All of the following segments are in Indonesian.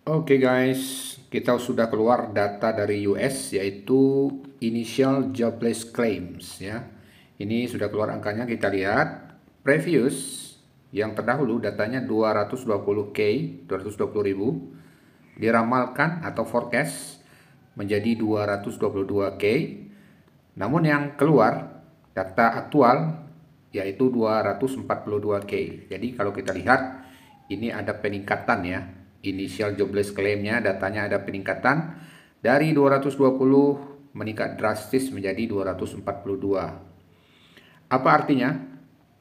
Oke guys, kita sudah keluar data dari US yaitu Initial Jobless Claims ya. Ini sudah keluar angkanya, kita lihat. Previous yang terdahulu datanya 220K, 220.000. Diramalkan atau forecast menjadi 222K. Namun yang keluar data aktual yaitu 242K. Jadi kalau kita lihat ini ada peningkatan ya. Initial jobless claim-nya datanya ada peningkatan dari 220 meningkat drastis menjadi 242. Apa artinya?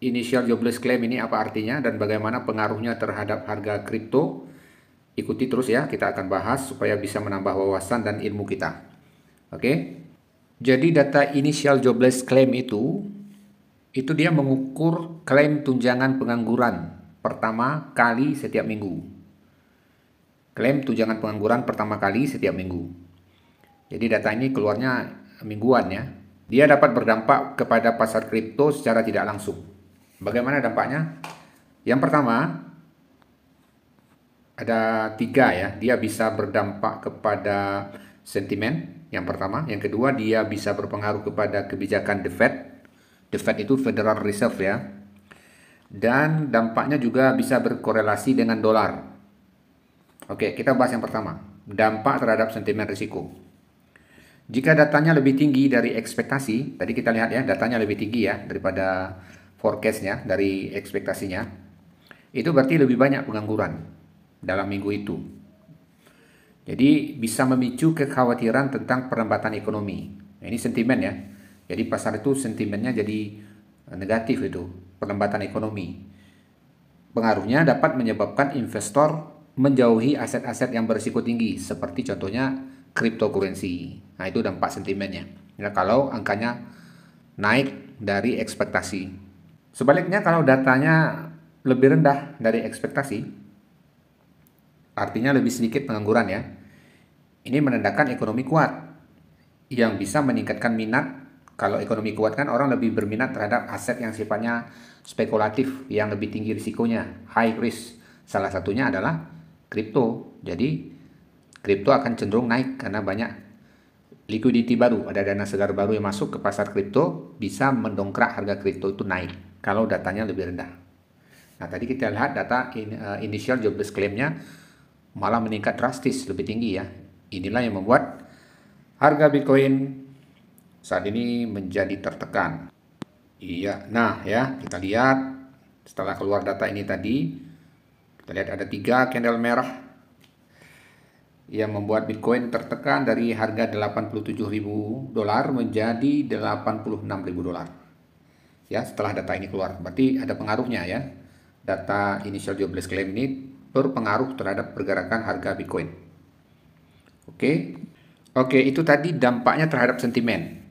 Initial jobless claim ini apa artinya dan bagaimana pengaruhnya terhadap harga kripto? Ikuti terus ya, kita akan bahas supaya bisa menambah wawasan dan ilmu kita. Oke? Jadi data initial jobless claim itu dia mengukur klaim tunjangan pengangguran pertama kali setiap minggu. Klaim tunjangan pengangguran pertama kali setiap minggu. Jadi data ini keluarnya mingguan ya. Dia dapat berdampak kepada pasar kripto secara tidak langsung. Bagaimana dampaknya? Yang pertama, ada tiga ya. Dia bisa berdampak kepada sentimen, yang pertama. Yang kedua, dia bisa berpengaruh kepada kebijakan The Fed. The Fed itu Federal Reserve ya. Dan dampaknya juga bisa berkorelasi dengan dolar. Oke, kita bahas yang pertama. Dampak terhadap sentimen risiko. Jika datanya lebih tinggi dari ekspektasi, tadi kita lihat ya, datanya lebih tinggi ya daripada forecast-nya, dari ekspektasinya, itu berarti lebih banyak pengangguran dalam minggu itu. Jadi bisa memicu kekhawatiran tentang perlambatan ekonomi. Nah, ini sentimen ya. Jadi pasar itu sentimennya jadi negatif itu, perlambatan ekonomi. Pengaruhnya dapat menyebabkan investor menjauhi aset-aset yang berisiko tinggi, seperti contohnya cryptocurrency. Nah, itu dampak sentimennya. Ya, kalau angkanya naik dari ekspektasi. Sebaliknya, kalau datanya lebih rendah dari ekspektasi, artinya lebih sedikit pengangguran ya. Ini menandakan ekonomi kuat yang bisa meningkatkan minat. Kalau ekonomi kuat kan orang lebih berminat terhadap aset yang sifatnya spekulatif, yang lebih tinggi risikonya, high risk. Salah satunya adalah kripto. Jadi kripto akan cenderung naik karena banyak liquidity baru, ada dana segar baru yang masuk ke pasar kripto, bisa mendongkrak harga kripto itu naik kalau datanya lebih rendah. Nah, tadi kita lihat data initial jobless claim-nya malah meningkat drastis, lebih tinggi ya. Inilah yang membuat harga Bitcoin saat ini menjadi tertekan. Iya, nah ya, kita lihat setelah keluar data ini tadi, kita lihat ada 3 candle merah yang membuat Bitcoin tertekan dari harga 87.000 dolar menjadi 86.000 dolar. Ya, setelah data ini keluar, berarti ada pengaruhnya ya. Data initial jobless claim ini berpengaruh terhadap pergerakan harga Bitcoin. Oke. Oke, itu tadi dampaknya terhadap sentimen.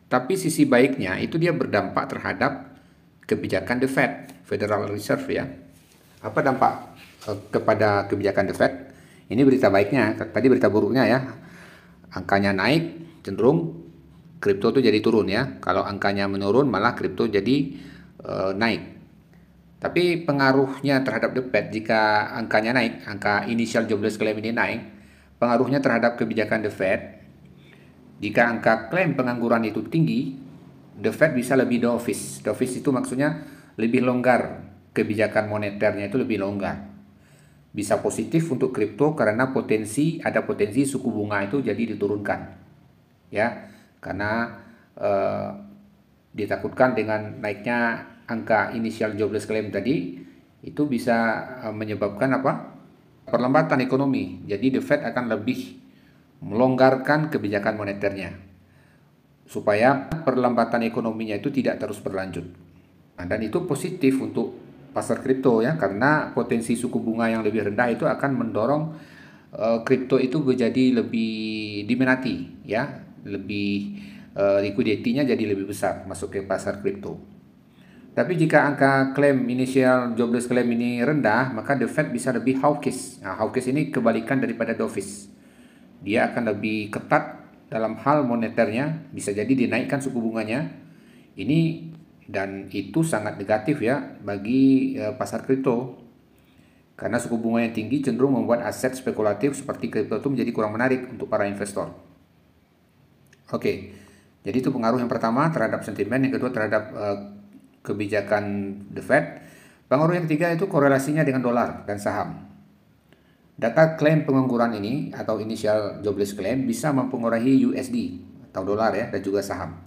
Tapi sisi baiknya itu dia berdampak terhadap kebijakan The Fed, Federal Reserve ya. Apa dampak kepada kebijakan The Fed? Ini berita baiknya. Tadi berita buruknya ya. Angkanya naik, cenderung kripto tuh jadi turun ya. Kalau angkanya menurun malah kripto jadi naik. Tapi pengaruhnya terhadap The Fed jika angkanya naik, angka initial jobless claim ini naik, pengaruhnya terhadap kebijakan The Fed. Jika angka klaim pengangguran itu tinggi, The Fed bisa lebih dovish. Dovish itu maksudnya lebih longgar, kebijakan moneternya itu lebih longgar. Bisa positif untuk kripto karena ada potensi suku bunga itu jadi diturunkan. Ya, karena ditakutkan dengan naiknya angka initial jobless claim tadi itu bisa menyebabkan apa? Perlambatan ekonomi. Jadi the Fed akan lebih melonggarkan kebijakan moneternya supaya perlambatan ekonominya itu tidak terus berlanjut. Nah, dan itu positif untuk pasar kripto ya, karena potensi suku bunga yang lebih rendah itu akan mendorong kripto itu menjadi lebih diminati ya, lebih liquidity-nya jadi lebih besar masuk ke pasar kripto. Tapi jika angka klaim initial jobless claim ini rendah, maka the Fed bisa lebih hawkish. Nah, hawkish ini kebalikan daripada dovish. Dia akan lebih ketat dalam hal moneternya, bisa jadi dinaikkan suku bunganya. Ini dan itu sangat negatif ya bagi pasar kripto. Karena suku bunga yang tinggi cenderung membuat aset spekulatif seperti kripto itu menjadi kurang menarik untuk para investor. Oke, jadi itu pengaruh yang pertama terhadap sentimen, yang kedua terhadap kebijakan The Fed. Pengaruh yang ketiga itu korelasinya dengan dolar dan saham. Data klaim pengangguran ini atau initial jobless claim bisa mempengaruhi USD atau dolar ya, dan juga saham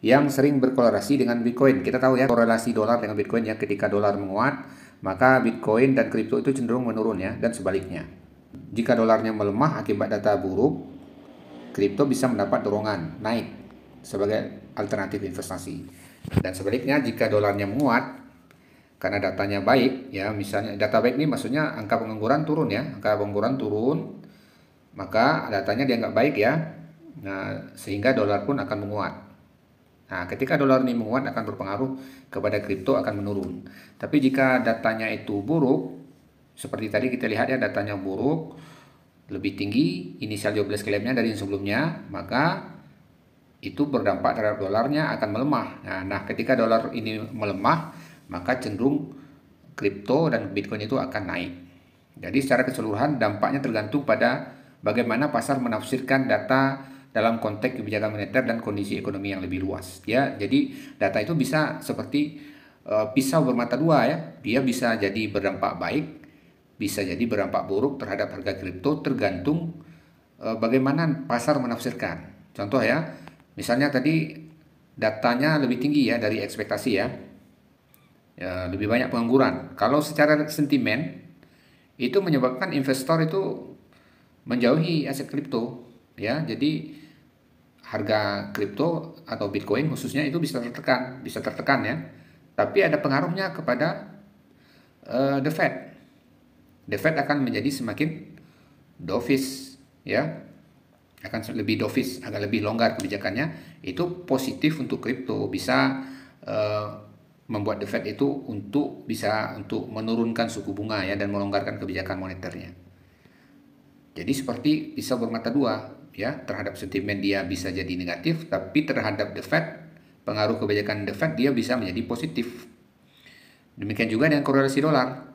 yang sering berkorelasi dengan Bitcoin. Kita tahu ya korelasi dolar dengan Bitcoin ya, ketika dolar menguat maka Bitcoin dan kripto itu cenderung menurun ya, dan sebaliknya. Jika dolarnya melemah akibat data buruk, kripto bisa mendapat dorongan naik sebagai alternatif investasi. Dan sebaliknya jika dolarnya menguat karena datanya baik ya, misalnya data baik ini maksudnya angka pengangguran turun ya, angka pengangguran turun, maka datanya dianggap baik ya. Nah, sehingga dolar pun akan menguat. Nah, ketika dolar ini menguat akan berpengaruh kepada kripto akan menurun. Tapi jika datanya itu buruk, seperti tadi kita lihat ya, datanya buruk, lebih tinggi inisial jobless claim-nya dari yang sebelumnya, maka itu berdampak terhadap dolarnya akan melemah. Nah, ketika dolar ini melemah, maka cenderung kripto dan Bitcoin itu akan naik. Jadi secara keseluruhan dampaknya tergantung pada bagaimana pasar menafsirkan data dalam konteks kebijakan moneter dan kondisi ekonomi yang lebih luas ya. Jadi data itu bisa seperti pisau bermata dua ya, dia bisa jadi berdampak baik, bisa jadi berdampak buruk terhadap harga kripto, tergantung bagaimana pasar menafsirkan. Contoh ya, misalnya tadi datanya lebih tinggi ya dari ekspektasi ya, lebih banyak pengangguran. Kalau secara sentimen itu menyebabkan investor itu menjauhi aset kripto ya. Jadi harga kripto atau Bitcoin khususnya itu bisa tertekan ya. Tapi ada pengaruhnya kepada The Fed. The Fed akan menjadi semakin dovish ya, akan lebih dovish, agak lebih longgar kebijakannya. Itu positif untuk kripto, bisa membuat The Fed itu bisa untuk menurunkan suku bunga ya, dan melonggarkan kebijakan moneternya. Jadi seperti pisau bermata dua ya, terhadap sentimen dia bisa jadi negatif, tapi terhadap The Fed, pengaruh kebijakan The Fed dia bisa menjadi positif. Demikian juga dengan korelasi dolar.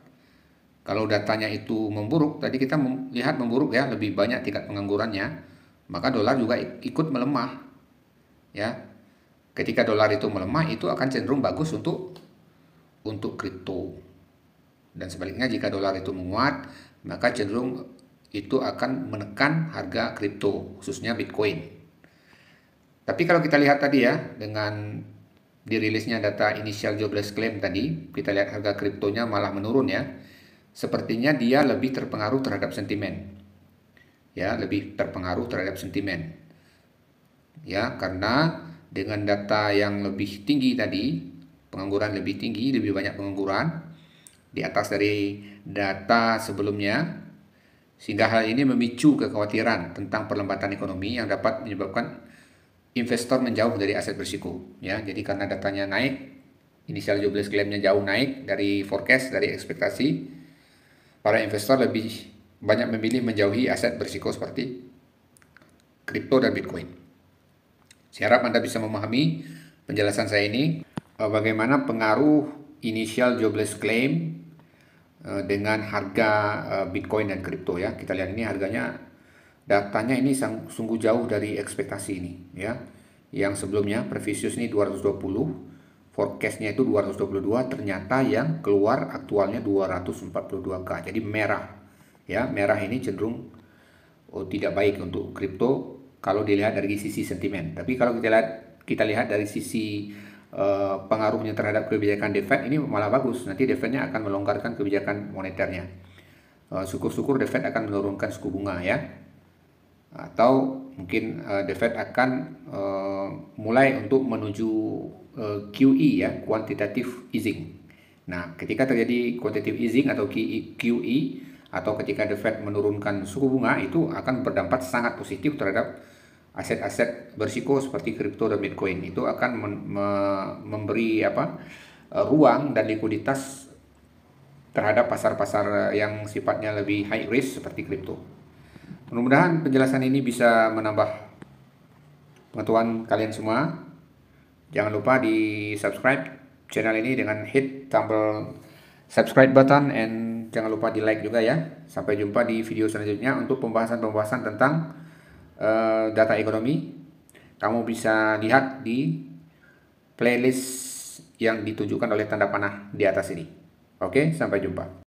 Kalau datanya itu memburuk, tadi kita lihat memburuk ya, lebih banyak tingkat penganggurannya, maka dolar juga ikut melemah ya. Ketika dolar itu melemah, itu akan cenderung bagus untuk kripto. Dan sebaliknya jika dolar itu menguat, maka cenderung itu akan menekan harga kripto, khususnya Bitcoin. Tapi kalau kita lihat tadi ya, dengan dirilisnya data initial jobless claim tadi, kita lihat harga kriptonya malah menurun ya. Sepertinya dia lebih terpengaruh terhadap sentimen. Ya, lebih terpengaruh terhadap sentimen. Ya, karena dengan data yang lebih tinggi tadi, pengangguran lebih tinggi, lebih banyak pengangguran di atas dari data sebelumnya, sehingga hal ini memicu kekhawatiran tentang perlambatan ekonomi yang dapat menyebabkan investor menjauh dari aset berisiko ya. Jadi karena datanya naik, initial jobless claim-nya jauh naik dari forecast, dari ekspektasi, para investor lebih banyak memilih menjauhi aset berisiko seperti kripto dan Bitcoin. Saya harap Anda bisa memahami penjelasan saya ini, bagaimana pengaruh initial jobless claim dengan harga Bitcoin dan kripto ya. Kita lihat ini harganya, datanya ini sungguh jauh dari ekspektasi ini ya. Yang sebelumnya previous ini 220, forecastnya itu 222, ternyata yang keluar aktualnya 242k. Jadi merah ya, merah ini cenderung tidak baik untuk kripto kalau dilihat dari sisi sentimen. Tapi kalau kita lihat dari sisi pengaruhnya terhadap kebijakan The Fed, ini malah bagus. Nanti The Fed-nya akan melonggarkan kebijakan moneternya. Syukur-syukur The Fed akan menurunkan suku bunga ya. Atau mungkin The Fed akan mulai untuk menuju QE ya, quantitative easing. Nah, ketika terjadi quantitative easing atau QE, atau ketika The Fed menurunkan suku bunga, itu akan berdampak sangat positif terhadap aset-aset berisiko seperti kripto dan Bitcoin. Itu akan memberi ruang dan likuiditas terhadap pasar-pasar yang sifatnya lebih high risk seperti kripto. Mudah-mudahan penjelasan ini bisa menambah pengetahuan kalian semua. Jangan lupa di subscribe channel ini dengan hit tombol subscribe button and jangan lupa di like juga ya. Sampai jumpa di video selanjutnya untuk pembahasan-pembahasan tentang data ekonomi. Kamu bisa lihat di playlist yang ditunjukkan oleh tanda panah di atas ini. Oke, sampai jumpa.